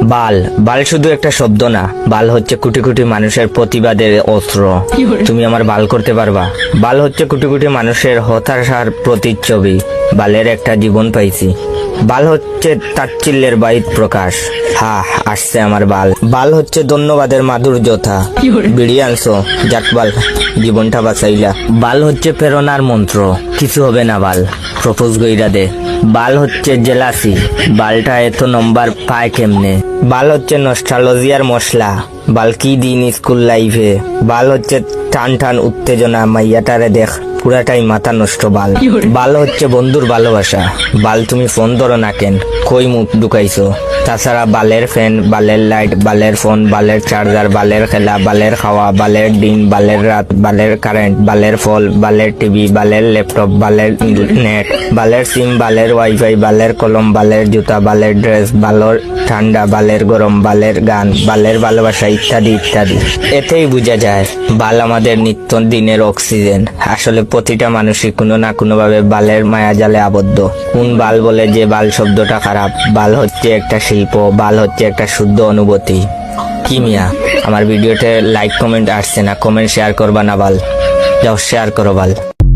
বাল বাল শুধু একটা শব্দ না, বাল হচ্ছে কোটি কোটি মানুষের প্রতিবাদের অস্ত্র। তুমি আমার বাল করতে পারবা? বাল হচ্ছে কোটি কোটি মানুষের হতাশার প্রতিচ্ছবি। বালের একটা জীবন পাইছি। বাল হচ্ছে তাচ্ছিল্যের বাহিত প্রকাশ। হা, আসছে আমার বাল। বাল হচ্ছে ধন্যবাদের মাধুর্যতা। বিড়ি আনছো, যাক বাল, জীবনটা বাঁচাইলা। বাল হচ্ছে প্রেরণার মন্ত্র, কিছু হবে না বাল, প্রপোজ গইরা দে। বাল হচ্ছে জেলাসি, বালটা এত নম্বর পায় কেমনে। বাল হচ্ছে নস্টালজিয়ার মশলা, বাল কি দিন স্কুল লাইফে। বাল হচ্ছে টান টান উত্তেজনা, মাইয়াটারে দেখ পুরাটাই মাথা নষ্ট। বাল বাল হচ্ছে বন্ধুর ভালোবাসা। বাল তুমি ফোন ধরো না কেন, কই মুখ ঢুকাইছো? তাছাড়া বালের ফ্যান, বালের লাইট, বালের ফোন, বালের চার্জার, বালের খেলা, বালের খাওয়া, বালের দিন, বালের রাত, বালের কারেন্ট, বালের ফল, বালের টিভি, বালের ল্যাপটপ, বালের নেট, বালের সিম, বালের ওয়াইফাই, বালের কলম, বালের জুতা, বালের ড্রেস, বালের ঠান্ডা, বালের গরম, বালের গান, বালের ভালোবাসা, ইত্যাদি ইত্যাদি। এতেই বোঝা যায় বাল আমাদের নিত্য দিনের অক্সিজেন। আসলে প্রতিটা মানুষই কোনো না কোনো ভাবে বালের মায়াজালে আবদ্ধ। কোন বাল বলে যে বাল শব্দটা খারাপ? বাল হচ্ছে একটা শিল্প, বাল হচ্ছে একটা শুদ্ধ অনুভূতি। কি মিয়া, আমার ভিডিওতে লাইক কমেন্ট আসছে না, কমেন্ট শেয়ার করবা না বাল? যাও শেয়ার করো বাল।